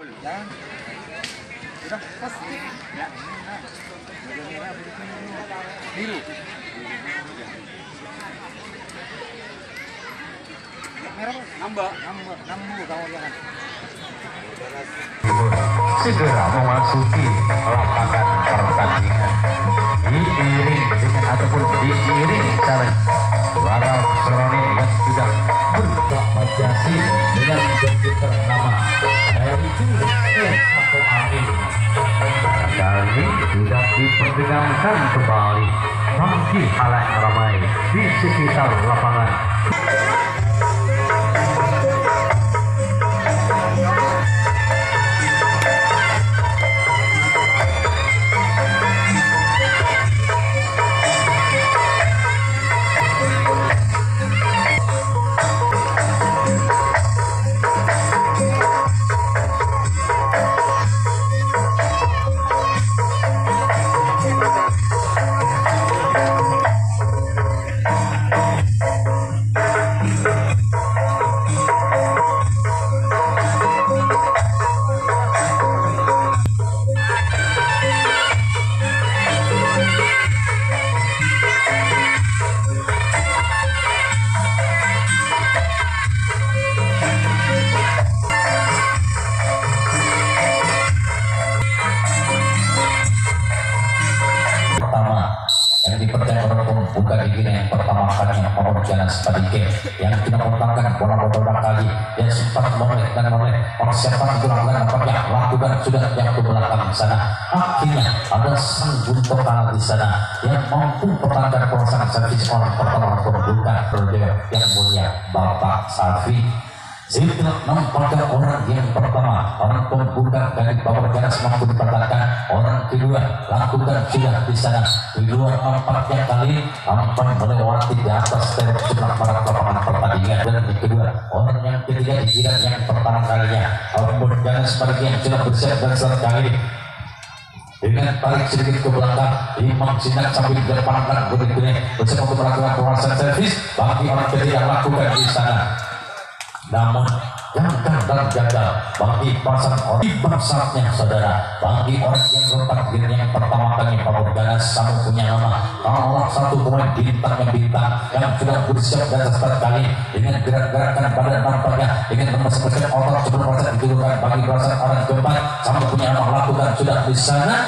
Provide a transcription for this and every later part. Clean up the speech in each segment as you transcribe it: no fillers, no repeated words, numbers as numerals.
Ya. Sudah pasti. Ya. Biru. Merah nambah kamu jangan. Segera memasuki lapangan pertandingan diiring dengan ataupun diiring challenge suara seroni yang sudah berkompetisi dengan jemput ternama yaitu atau angin. Kali sudah diperdengarkan kembali bagi halayak ramai di sekitar lapangan. Bukan diri yang pertama kali Pamorganas Padike yang tidak merupakan bola beberapa kali yang sempat menoleh persiapan itu nampaknya lakukan sudah yang ke belakang sana. Akhirnya ada sang buntok kalah di sana yang mampu pertahankan perosangan servis orang pertama pembuka periode yang mulia Bapak Safi. Setelah nampaknya orang yang pertama orang pembuka dari Pamorganas mampu dipertahankan, orang kedua lakukan sudah di sana. Kedua nampaknya kali tampak melewati di atas tembok sebelah barat lapangan pertandingan, dan yang kedua orang yang ketiga digirat yang pertama kalinya Pamorganas Padike yang sudah bersiap dan sekali dengan tarik sedikit ke belakang. Imam Sinak sambil berpandang begitu bersama untuk melakukan penguasaan servis bagi orang ketiga lakukan di sana. Namun gagal dan gagal bagi pasang orang di bangsatnya saudara. Bagi orang yang letak diri yang pertama kali Pamorganas sama punya nama kalah satu pemain bintangnya bintang yang sudah bersiap dan start kali dengan gerak-gerakan badan nampaknya dengan memesan otot sebelum proses dituduhkan bagi perasaan orang keempat sama punya nama lakukan sudah di sana.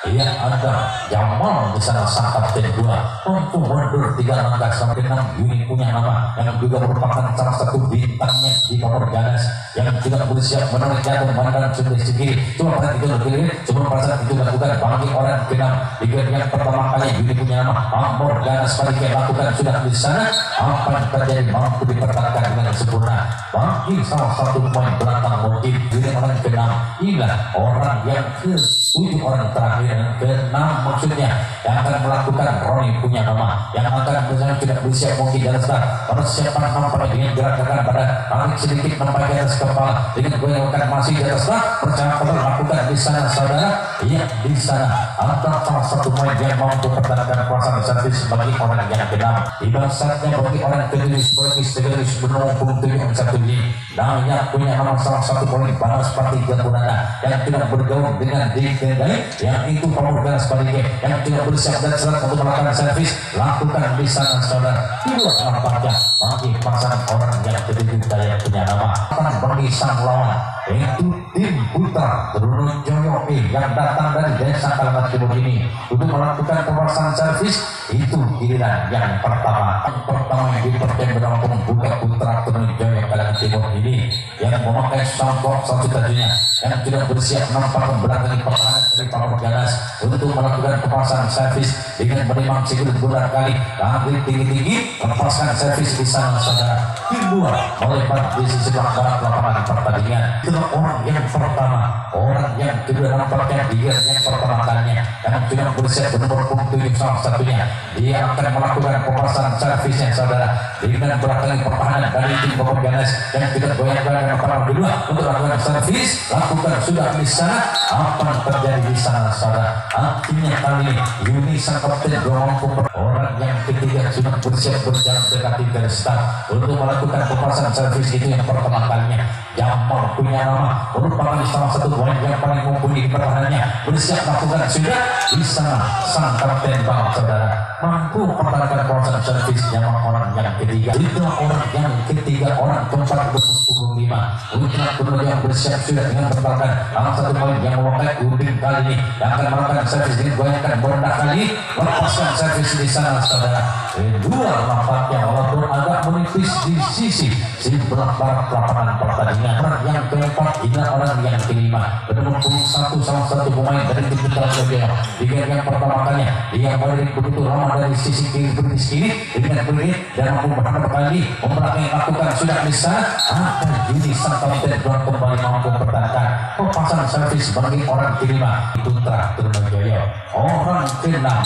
Yang ada Jamal di sana sang kapten 2 mampu mundur 3 langkah sampai 6 Yuni punya nama yang juga merupakan salah satu bintangnya di Pamorganas yang juga bersiap menarik jatuh mandan sudah segini. Cuma pada itu lebih sebelum pasang itu lakukan bagi orang ke-6 di game yang pertama kali Yuni punya nama Pamorganas Padike lakukan sudah di sana. Apa yang terjadi mampu dipertahankan dengan sempurna bagi salah satu pemain belakang mungkin Yuni orang ke-6. Inilah orang yang ke-7 orang terakhir yang ke-6 maksudnya yang akan melakukan Roni punya nama yang akan misalnya tidak bersiap mungkin dalam start persiapan nampaknya dengan gerak-gerakan pada tarik sedikit nampaknya atas kepala dengan goyangkan masih di atas start percakapan lakukan di sana saudara. Iya di sana ada salah satu pemain yang mampu pertahankan kuasa servis bagi orang yang ke-6 di saatnya bagi orang ke-7 sebagai segaris menunggu 7 ini. Nah yang punya nama salah satu pemain balas seperti Japunana yang tidak bergaul dengan Dikendai yang itu Pamorganas Padike yang tidak bersiap dan serat untuk melakukan servis lakukan di sana saudara. Itulah nampaknya bagi pasangan orang yang ke-7 yang punya nama akan bagi sang lawan yaitu tim Putra Trunun Joyo yang datang dari desa Kalimantan Timur ini untuk melakukan pemasangan servis. Itu giliran yang pertama yang dipertandingkan pembuka Putra Trunun Joyo Kalimantan Timur ini yang memakai songkok satu tajunya yang tidak bersiap nampak membelakangi pertahanan dari Pamorganas untuk melakukan pemasangan servis dengan menimang sikut bulan kali tarik tinggi-tinggi lepaskan servis di sana saudara. Tim 2 melebar di sisi sebelah barat lapangan pertandingan. Itulah orang yang pertama orang yang kedua nampaknya dia yang pertama kalinya yang sudah bersiap bernomor punggung 7 salah satunya. Dia akan melakukan pemasangan servisnya saudara dengan belakang pertahanan dari tim Bogor Ganes yang tidak goyang-goyang pertama kedua untuk melakukan servis. Lakukan sudah di sana. Apa yang terjadi di sana saudara? Akhirnya kali ini Yuni sang kapten orang yang ketiga sudah bersiap berjalan dekati garis start untuk melakukan pemasangan servis itu yang pertama kalinya. Jamal punya nama merupakan salah satu pemain yang paling mumpuni di pertahanannya, bersiap melakukan sudah di sana sang kapten bang saudara mampu mempertahankan pemasangan servis Jamal orang yang ketiga. Itu orang yang ketiga orang keempat berpunggung 5 untuk kedua yang bersiap sudah dengan bertahan salah satu pemain yang memakai Udin kali ini yang akan melakukan servis dengan goyangkan bola kali lepaskan servis di sana saudara. Kedua nampaknya walaupun agak menipis di sisi sebelah barat lapangan pertandingan. Orang yang keempat ini orang yang kelima bernomor 1 salah satu pemain dari tim Putra Surabaya di yang pertama kalinya dia balik begitu lama dari sisi kiri betis kiri dengan berdiri dan mampu berhadapan kali membelakang lakukan sudah bisa ada Yuni sang kapten kembali mampu bertahan pemasangan servis bagi orang kelima Putra Surabaya. Orang keenam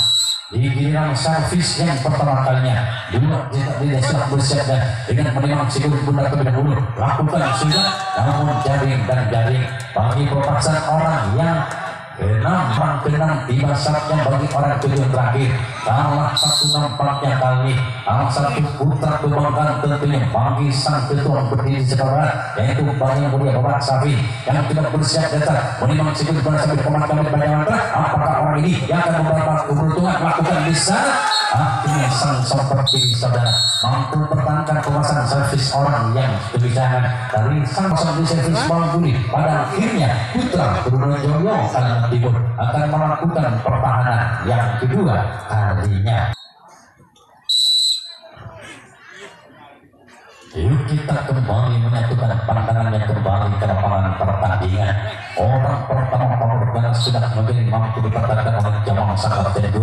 di giliran servis yang pertama kalinya dua tidak siap bersiap dan dengan menimang sikur bunda terlebih dahulu lakukan sudah namun jaring dan jaring bagi pemasangan orang yang keenam tiba saatnya bagi orang tujuan terakhir. Salah satu nampaknya kali salah satu putra kebanggaan tentunya bagi sang ketua berdiri sekarang yaitu Bang Mulia Bapak Safi yang tidak bersiap datang menimang sikur bunda sampai pemakaman banyak. Apakah orang ini yang akan membawa keberuntungan melakukan bisa akhirnya sang seperti saudara mampu pertahankan pemasangan servis orang yang kebijakan dari sang di servis Bang Budi. Pada akhirnya Putra Surabaya Kalimantan Timur akan melakukan pertahanan yang kedua kalinya. Yuk kita kembali menyatukan pandangan yang kembali ke lapangan pertandingan. Orang pertama Pamorgan sudah menjadi mampu dipertahankan oleh Jamal sang kapten 2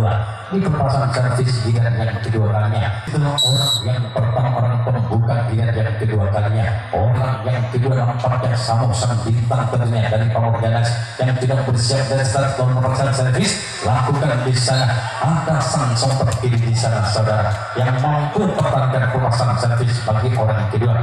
di perpasangan servis giliran yang kedua kalinya. Itulah orang yang pertama orang pembuka giliran yang kedua kalinya. Orang yang kedua nampaknya Samu sang bintang tentunya dari Pamorgan yang tidak bersiap dari start perpasangan servis. Lakukan di sana ada sang sompet kiri di sana saudara yang mampu pertahankan pemasangan servis bagi orang kedua.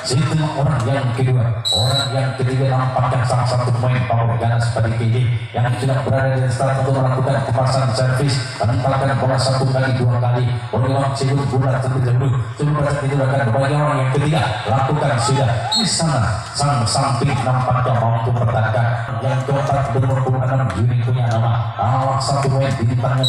Situ orang yang kedua, orang yang ketiga nampaknya salah satu pemain Power Ganas pada kini yang sudah berada di start untuk melakukan pemasangan servis menempatkan bola 1 kali 2 kali menimang sigur bulat terlebih dahulu sebelum itu akan bagi orang yang ketiga lakukan sudah di sana sang samping nampaknya mampu pertahankan yang keempat bernomor 6 Yuni punya nama salah satu pemain bintang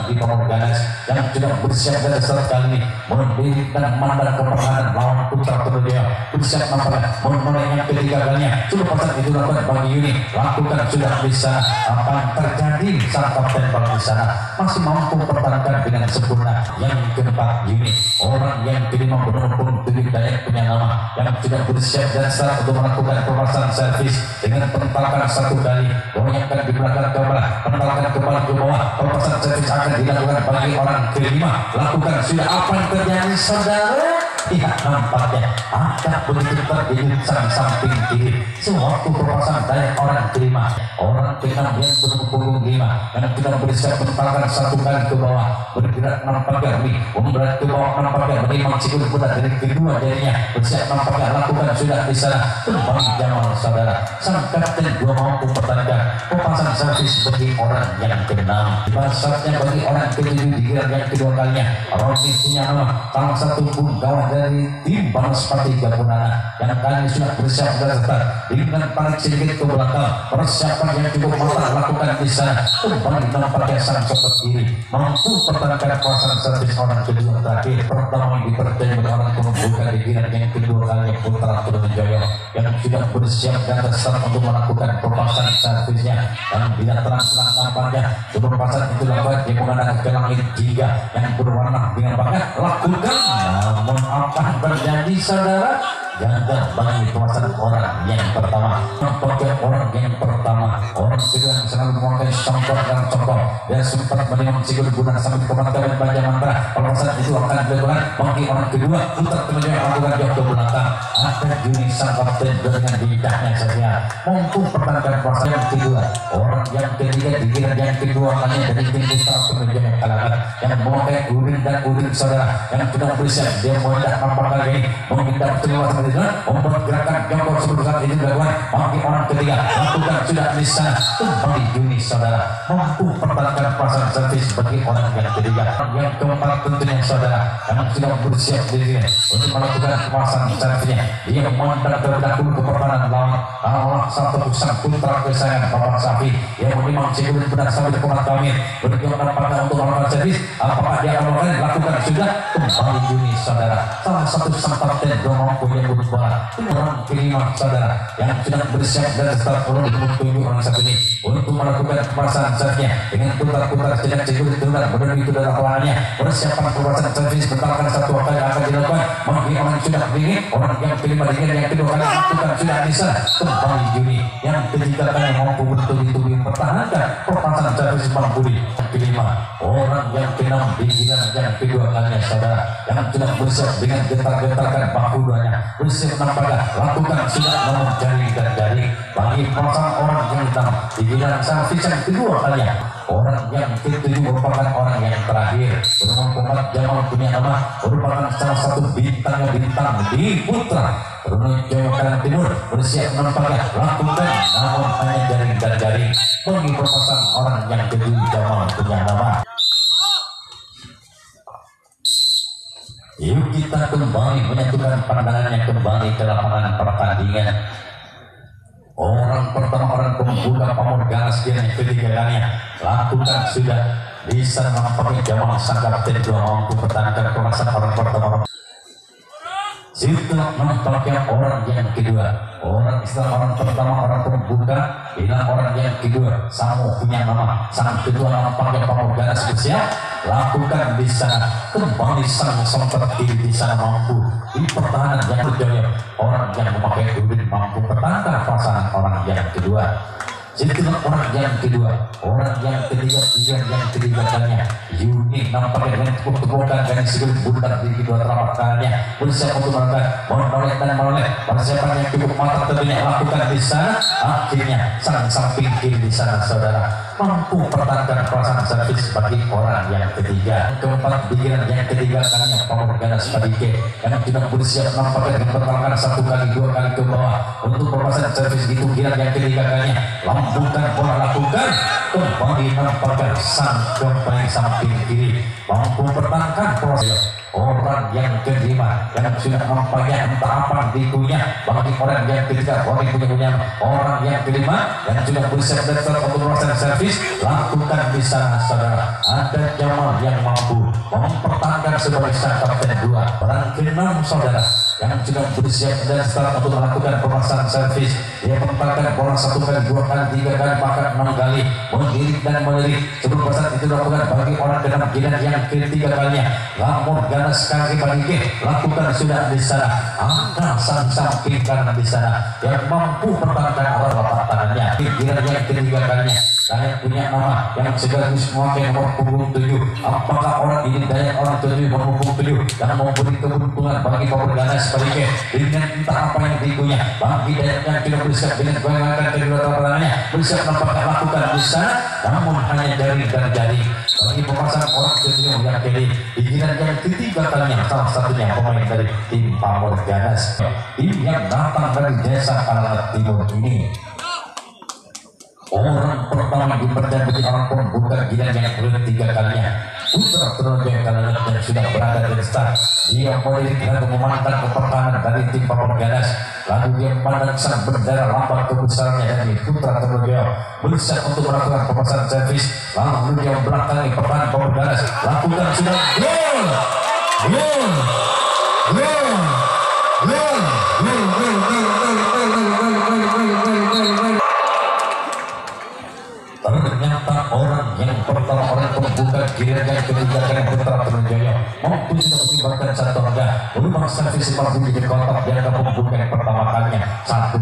di Power Ganas yang sudah bersiap dari start kali ini mendirikan mandat kepertahanan lawan Putra Surabaya bersiap nampaknya mulai yang ketiga kalinya sudah pasang itu lakukan bagi Yuni lakukan sudah bisa apa yang terjadi saat kapten bagi di sana masih mampu pertahankan dengan sempurna. Yang keempat Yuni orang yang kelima bernomor 7 Dayak punya nama yang sudah bersiap dan start untuk melakukan pemasangan servis dengan penempatan 1 kali goyangkan di belakang kepala penempatan kepala ke bawah pemasangan servis akan dilakukan bagi orang kelima lakukan sudah apa yang terjadi saudara. Ya nampaknya ada begitu terjadi sang samping kiri sewaktu pemasangan Dayak orang kelima orang keenam yang berpunggung 5 yang tidak bersiap menempatkan 1 kali ke bawah bergerak nampaknya memberat ke bawah nampaknya menimang sikur bulat dari kedua jarinya bersiap nampaknya lakukan sudah di sana kembali Jamal saudara sang kapten 2 mampu pertahankan pemasangan servis bagi orang yang keenam. Saatnya bagi orang ketujuh di gelar yang kedua kalinya Rocky punya nama salah satu pun kawan dari tim Banaspati Gabunana yang kali sudah bersiap berserta dengan paling sedikit ke belakang persiapan yang cukup matang lakukan di sana kembali nampaknya sang sobat kiri mampu pertahankan pemasangan servis orang kedua terakhir pertama yang dipercaya oleh orang pembuka di gelar yang kedua kalinya Putra Surabaya yang sudah bersiap dan start untuk melakukan pemasangan servisnya dan bila terang-terang nampaknya sebelum pemasangan itu dapat menggunakan ke langit 3 yang berwarna dengan bakat lakukan namun apa terjadi saudara Ganda bagi pemasan orang yang pertama. Nampaknya orang yang pertama, orang kedua yang selalu memakai songkok dan congkok. Dia sempat menimang sigur guna sampai pemakaman baja mantra. Pemasan itu akan dilakukan bagi orang kedua untuk menuju lakukan jauh ke belakang. Ada Juni sang kapten dengan lidahnya saja mampu pertahankan pemasan yang kedua. Orang yang ketiga digiran yang kedua hanya dari tim putra penuju yang kalangan yang memakai urin dan urin saudara yang sudah bersiap. Dia mendak nampak kali ini menghindar terima membuat gerakan jongkok sebesar ini dilakukan bagi orang ketiga lakukan sudah bisa kembali Juni saudara mampu pertahankan pasang servis bagi orang yang ketiga. Yang keempat tentunya saudara yang sudah bersiap diri untuk melakukan pasang servisnya. Dia memandang terlebih dahulu ke pertahanan lawan Allah satu sang putra kesayangan Bapak Safi yang menimang cikulin benar sampai kuat kami berjuang apakah untuk melakukan servis apakah dia akan lakukan sudah kembali Juni saudara salah satu sang kapten mampu yang bola orang kelima saudara yang sudah bersiap dan start perlu ditunjuk orang satu ini untuk melakukan pemasangan servisnya dengan putar-putar sejak cikulin benar benar itu adalah lawannya persiapan pemasangan servis bentarkan satu kali akan dilakukan bagi orang sudah dingin orang yang kelima dengan yang kedua kali lakukan sudah bisa kembali Juni yang ketiga kali mampu betul-betul mempertahankan pemasangan servis mampu di kelima orang yang keenam digiran yang kedua kalinya saudara yang sudah bersiap dengan getar-getarkan bahu duanya bersiap nampaknya lakukan sudah nomor jaring dan jaring bagi pasang orang yang hitam digiran servis yang kedua kalinya. Orang yang ketujuh merupakan orang yang terakhir Bernama Muhammad Jamal punya nama merupakan salah satu bintang di putra Brunei Jawa Kanan Timur bersiap nampaknya lakukan namun hanya jaring dan jaring bagi pasang orang yang ketujuh Jamal punya nama. Yuk kita kembali menyatukan pandangannya kembali ke lapangan pertandingan. Orang pertama orang pembuka pamor ganas yang ketiga kalinya lakukan sudah bisa nampaknya Jamal sang kapten dua mampu pertahankan pemasan orang pertama. Setelah nampaknya orang yang kedua orang istilah orang pertama orang pembuka bilang orang yang kedua sama punya nama sang kedua nampaknya pamor ganas bersiap lakukan di sana kembali sang terkiri di sana mampu di pertahanan yang berjaya orang yang memakai udin mampu pertahankan pasangan orang yang kedua. Setelah orang yang kedua orang yang ketiga yang ketiga kalinya Yuni nampaknya dengan tepukan dan segala bundar di kedua telapak tangannya bersiap untuk melakukan menoleh dan menoleh persiapan yang cukup matang tentunya lakukan di sana akhirnya sang pinggir di sana saudara mampu pertahankan perasaan servis bagi orang yang ketiga. Keempat digiran yang ketiga kalinya pamor ganas Padike yang sudah bersiap nampaknya dengan pertahankan satu kali dua kali ke bawah untuk perasaan servis itu giran yang ketiga kalinya bukan pola lakukan kembali nampaknya sang kembali samping kiri mampu pertahankan proses orang yang kelima yang sudah nampaknya entah apa dikunya bagi orang yang ketiga orang punya orang yang kelima yang sudah bersiap dan untuk proses servis lakukan di sana saudara ada Jamal yang mampu mempertahankan sebagai sang kapten dua orang keenam saudara yang sudah bersiap dan start untuk melakukan pemasangan servis dia mempertahankan bola satu kali dua kali tiga kali bahkan 6 kali mengirik dan melirik sebelum pesan itu dilakukan bagi orang keenam yang ketiga kalinya namun ganas kaki Padike lakukan sudah di sana angka sang samping kanan di sana yang mampu pertahankan orang lapak tangannya giran yang ketiga kalinya saya punya nama yang sekaligus memakai nomor punggung 7 apakah orang ini daya orang 7 nomor punggung 7 yang memberi keberuntungan bagi pemain ganas Padike dengan entah apa yang dikunya bagi daya yang tidak bersiap dengan goyangan kedua tangannya bersiap nampaknya lakukan di sana namun hanya jaring dan jaring bagi pemasangan orang 7 yang kiri digiran yang ketiga kalinya salah satunya pemain dari tim Pamor Ganas tim yang datang dari desa Kalangan Timur ini. Orang pertama dipercaya menjadi orang pembuka giran yang ketiga kalinya putra Troja Kalangan yang sudah berada di start dia mulai dengan memandang ke pertahanan dari tim Pamor Ganas lalu dia memandang sang bendera lambang kebesarannya dari putra Troja berusaha untuk melakukan pemasangan servis lalu dia belakangi pertahanan Pamor Ganas lakukan sudah gol ternyata orang yang pertama orang pembuka giliran yang ketiga yang Putra Trunjaya mampu tidak mempertimbangkan satu angka rumah servis mampu di kotak yang pembuka yang pertama kalinya 1-0.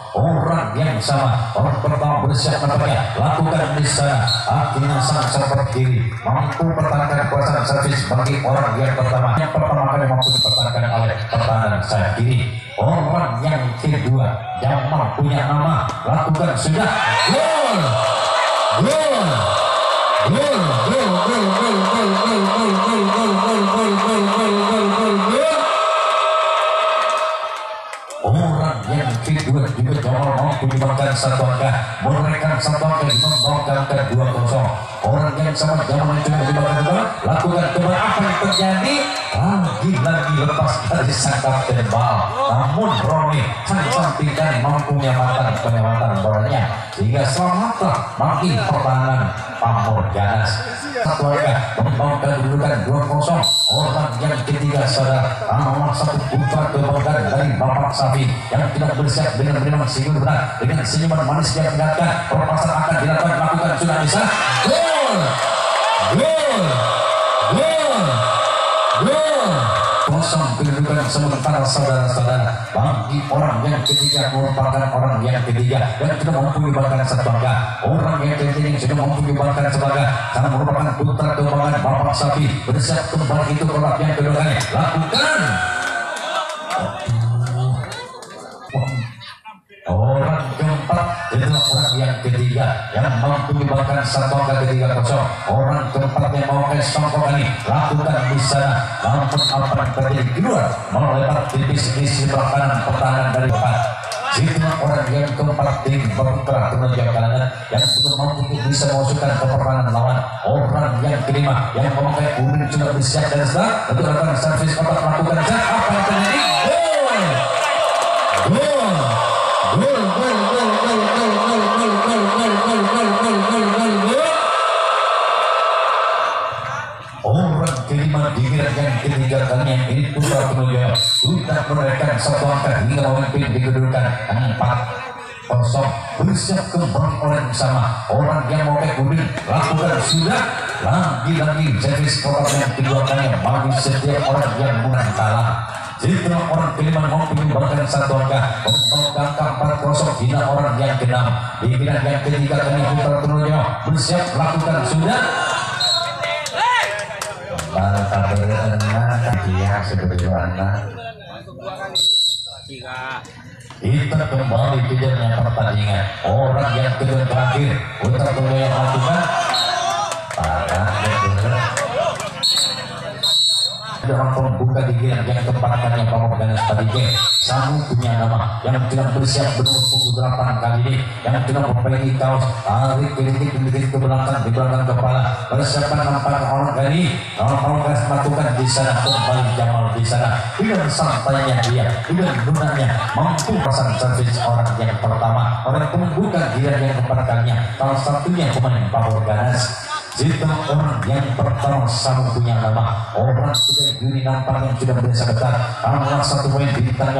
Orang yang sama orang pertama bersiap nampaknya lakukan di sana akhirnya sang server kiri mampu pertahankan kuasa servis bagi orang yang pertama kali mampu dipertahankan oleh pertahanan sayap kiri. Orang yang kedua Jamal punya nama lakukan sudah gol gol gol gol gol gol gol gol gol gol gol gol gol gol gol gol gol gol. Orang yang kedua juga Jamal mampu menyumbangkan satu angka menorehkan satu angka membawa angka 2-0. Orang yang sama Jamal mencoba menyumbangkan bola lakukan coba apa yang terjadi lagi lepas dari sang kapten bal namun Romi sang sampingkan mampu menyelamatkan bolanya sehingga selamatlah makin pertahanan Pamor Ganas. Satu angka membawa kedudukan 2-0. Orang yang ketiga saudara nomor 1 putra kebanggaan dari Bapak Safi yang tidak bersiap dengan benar sigur berat dengan senyuman manis yang mendatang perpasan akan dilakukan lakukan sudah bisa gol gol gol gol. Kosong kedudukan sementara saudara-saudara bagi orang yang ketiga merupakan orang yang ketiga dan sudah mampu menyumbangkan satu angka. Orang yang ketiga sudah mampu menyumbangkan satu angka karena merupakan putra kebanggaan Bapak Sapi bersiap kembali itu kolak yang kedua kali lakukan. Orang keempat adalah orang yang ketiga yang mampu menyumbangkan satu angka ketiga 0. Orang keempat yang mau songkok ini lakukan di sana namun apa yang terjadi kedua melebar tipis di sebelah kanan pertahanan dari depan. Itulah orang yang keempat tim bergerak menunjuk kalangan yang belum mampu bisa memasukkan ke pertahanan lawan. Orang yang kelima yang memakai kuning sudah bersiap dan sedang untuk melakukan servis kotak lakukan apa yang terjadi gol gol gol gol gol gol gol gol gol gol gol gol gol gol gol gol gol. Orang kelima di yang ketiga kalinya ini Putra Trunjaya sudah menorehkan satu angka hingga memimpin di kedudukan 4-0 bersiap kembali orang sama orang yang mau kuning lakukan sudah lagi-lagi servis kotak yang kedua kalinya bagi setiap orang yang menang kalah. Jika orang kelima mampu menyumbangkan satu angka membawa angka 4-0 hingga orang yang keenam di bidang yang ketiga kali Putra Trunjaya bersiap lakukan sudah para kabarnya dia sebagaimana kita kembali ke jalannya pertandingan. Orang yang kedua terakhir Putra Trunjaya lakukan para dalam pembuka di game yang keempatnya Pamor Ganas Padike Samu punya nama yang tidak bersiap menunggu punggung 8 kali ini yang tidak mempunyai kaos tarik kritik ke belakang di belakang kepala persiapan nampak orang kali orang Ganas melakukan di sana kembali Jamal di sana dengan santainya dia dengan gunanya mampu pasang servis orang yang pertama orang pembuka giliran yang keempat kalinya salah satunya pemain Pamor Ganas. Jika orang yang pertama sama punya nama orang sudah Yuni nampak yang sudah biasa ketat karena satu poin bintang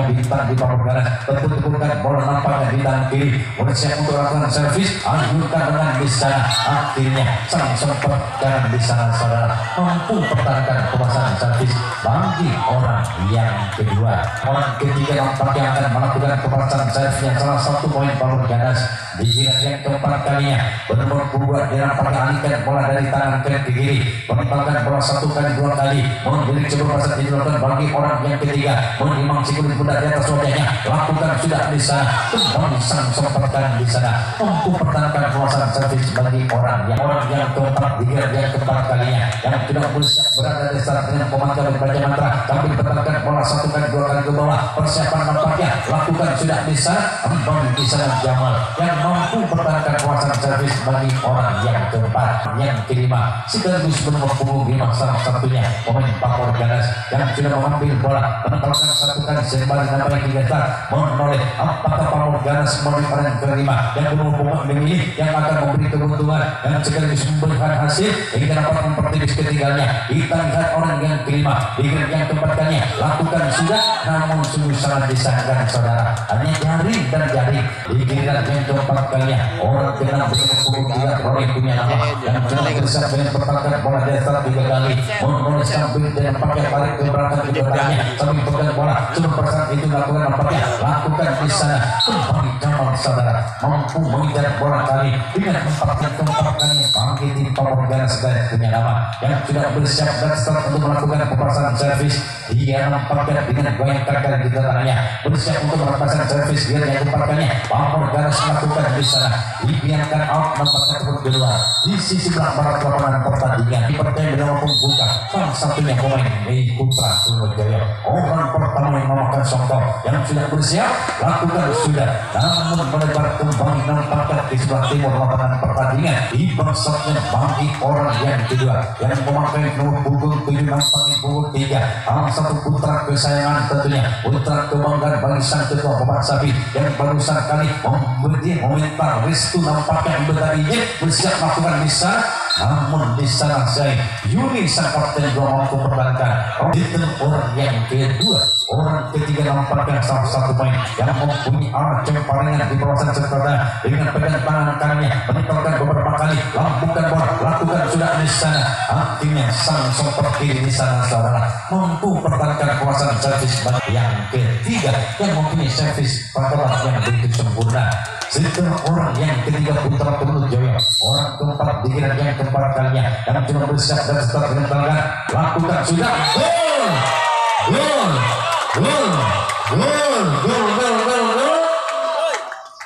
di Pamor Ganas tentu-tentukan bola nampaknya di tangan kiri bersiap untuk lakukan servis anjurkan dengan di sana akhirnya sang sempat dan di sana saudara mampu pertahankan pemasangan servis bagi orang yang kedua. Orang ketiga nampaknya akan melakukan pemasangan servis yang salah satu poin Pamor Ganas di yang keempat kalinya benar-benar membuat dia nampaknya alihkan bola dari tangan ke kiri menempatkan bola 1 kali 2 kali menjadi coba pasang dilakukan bagi orang yang ketiga menimang si kulit muda di atas wajahnya lakukan sudah di sana kembali sang sempatkan di sana mampu pertahankan kuasaan servis bagi orang yang keempat di yang keempat kalinya yang tidak bersiap berada di start dengan pemangkal Raja Mantra kami pertahankan bola 1 kali 2 kali ke bawah persiapan nampaknya lakukan sudah di sana kembali di sana Jamal yang mampu pertahankan kuasaan servis bagi orang yang keempat. Yang kelima sekaligus menembak punggung 5 salah satunya pemain Pamor Ganas yang sudah mengambil bola menempatkan 1 kali sembari namanya 3 start menoleh apakah Pamor Ganas menoleh orang kelima yang berhubungan memilih yang akan memberi keuntungan dan sekaligus memberikan hasil hingga dapat mempertipis ketiganya. Kita lihat orang yang kelima di yang keempat kalinya lakukan sudah namun sungguh sangat disayangkan saudara hanya jaring dan jaring di giliran yang keempat keempat kalinya orang keenam berpukul tiga oleh punya nama yang sudah bersiap dengan pertahanan bola dasar 3 kali memulai samping dan pakai tarik ke belakang ke belakangnya sambil pegang bola sebelum persaat itu lakukan nampaknya lakukan di sana kembali Jamal saudara mampu mengejar bola kali dengan keempat kali bangkit di Pamorgana Segaret punya nama yang sudah bersiap dan start untuk melakukan pemasangan servis. Dia nampaknya dengan goyang kakak di tangannya bersiap untuk melepaskan servis. Dia yang keempatnya Pamorgana melakukan di sana dibiarkan out nampaknya turun di luar di sisi belakang barat lapangan pertandingan dipercaya dengan pembuka salah satunya pemain Mei Putra Surabaya orang pertama yang memakan songkok yang sudah bersiap lakukan sudah namun melebar kembali nampaknya di sebelah timur lapangan pertandingan di bangsatnya bagi orang yang kedua yang memakai nomor punggung 7 nampaknya punggung 3 satu putra kesayangan tentunya putra kebanggaan bagi sang ketua Bapak Sapi yang barusan kali memberi komentar restu nampaknya bertadinya bersiap melakukan bisa namun di sana saya Yuni sang kapten dua mampu pertahankan di orang yang kedua orang ketiga nampaknya salah satu pemain yang mempunyai arah cemparingan di kawasan sekolah dengan pegang tangan kanannya menempelkan beberapa kali lambungkan bola lakukan sudah di sana akhirnya sang seperti di sana saudara mampu pertahankan kawasan servis yang ketiga yang mempunyai servis pakelan yang begitu sempurna. Setelah orang yang ketiga Putra Peluru Jaya orang keempat dikirim yang keempat kalinya yang cuma bersiap dan start dengan tangan lakukan sudah gol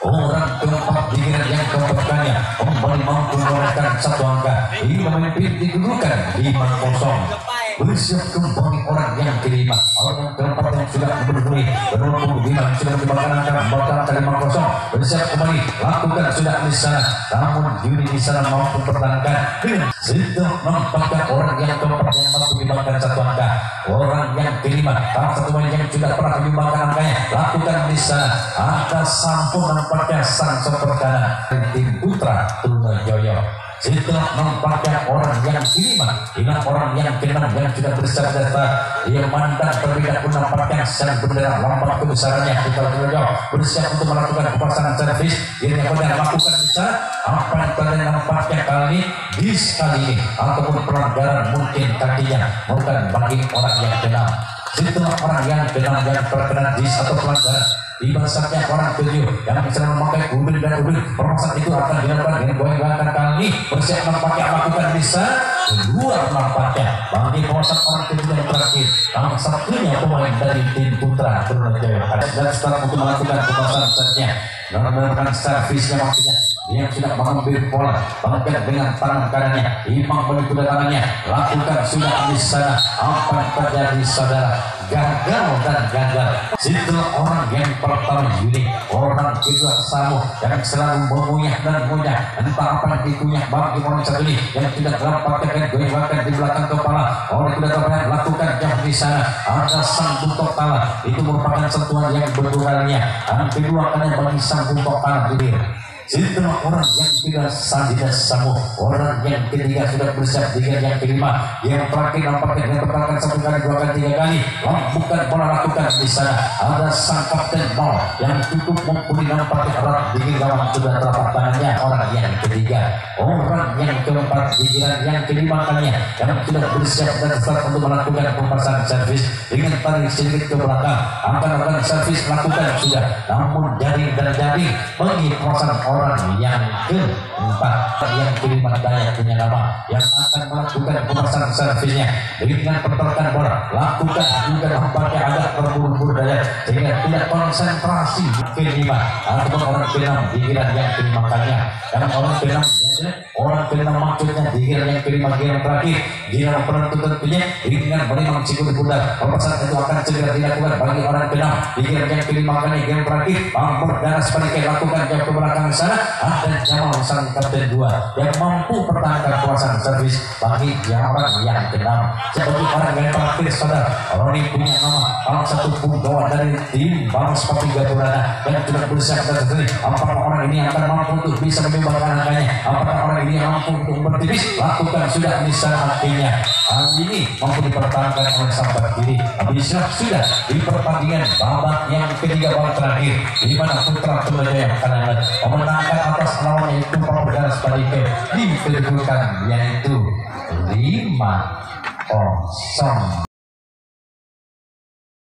orang keempat dikirim yang keempat kalinya kembali mampu mengorekan satu angka hingga memimpin dikedudukan 5-0 bersiap kembali orang yang kelima orang yang keempat yang sudah berdiri bernomor 5 yang sudah menyebabkan angka bakal 5-0 bersiap kembali lakukan sudah di sana namun Yuni di sana mampu pertahankan dengan setelah nampaknya orang yang keempat yang mampu menyebabkan satu angka orang yang kelima salah satu yang sudah pernah menyumbangkan angkanya lakukan di sana ada sampun nampaknya sang sopir kanan tim Putra Trunojoyo. Setelah nampaknya orang yang kelima dengan orang yang keenam yang sudah bersiap data yang mandang terlebih dahulu nampaknya sang bendera lambang kebesarannya Putra Trunojoyo bersiap untuk melakukan pemasangan servis yang pada lakukan bisa apa yang pada nampaknya kali bis kali ini ataupun pelanggaran mungkin kakinya bukan bagi orang yang keenam. Setelah orang yang keenam yang terkena dis atau pelanggaran di basaknya orang ketujuh yang sedang memakai ubin dan ubin permasalahan itu akan dilakukan dengan goyang-goyangkan kali bersiap nampaknya lakukan bisa keluar nampaknya bagi penguasaan orang ketujuh yang terakhir salah satunya pemain dari tim Putra Trunojoyo dan start untuk melakukan pemasangan setnya dan melakukan servisnya maksudnya yang sudah mengambil bola bangkit dengan tangan kanannya imam balik ke tangannya lakukan sudah di sana apa yang terjadi saudara gagal dan gagal setelah orang yang pertama Yuni orang kedua Samu yang selalu mengunyah dan mengunyah entah apa yang dikunyah bagi orang satu ini yang tidak dapat goyang-goyangkan di belakang kepala oleh kuda terbaik lakukan jauh di sana ada sang buntok tala itu merupakan sentuhan yang berduanya dan kedua kalinya bagi sang buntok tala di diri. Setelah orang yang tidak Sandina Samu orang yang ketiga sudah bersiap dengan yang kelima yang terakhir nampaknya yang pertahankan 1 kali 2 kali 3 kali bukan bola lakukan di sana ada sang kapten ball yang cukup mumpuni nampaknya erat di gawang sudah telapak tangannya orang yang ketiga orang yang keempat dikirim yang kelima kalinya yang sudah bersiap dan start untuk melakukan pemasangan servis dengan tarik sedikit ke belakang akan servis lakukan sudah namun jaring dan jaring bagi pemasangan orang yang keempat yang kelima daya punya nama yang akan melakukan pemasangan servisnya dengan pertolongan bola lakukan juga nampaknya agak terburu-buru daya sehingga tidak konsentrasi kelima ataupun orang keenam dikirim yang kelima kalinya dan orang keenam maksudnya dikirim yang kelima yang terakhir dikirim penentu tentunya dengan menimang cikgu di pundak pemasangan itu akan segera dilakukan bagi orang keenam dikirim yang kelima kalinya yang terakhir Pamorgana sebaliknya lakukan jauh ke belakang sana ada Jamal sang kapten 2 yang mampu pertahankan kuasaan servis bagi orang yang keenam sebagai orang yang terakhir saudara orang ini punya nama salah satu punggawa dari tim Balas Papi Gaturana yang sudah bersiap dan sendiri apakah orang ini akan mampu untuk bisa menyumbangkan angkanya apakah orang ini mampu untuk bertipis lakukan sudah bisa artinya ini mampu dipertahankan oleh sahabat kiri. Bisa sudah di pertandingan babak yang ketiga babak terakhir, di mana Putra Tulajaya Kanan memenangkan atas lawan yaitu Pamekasan Sepadike di kedudukan yaitu 5-0.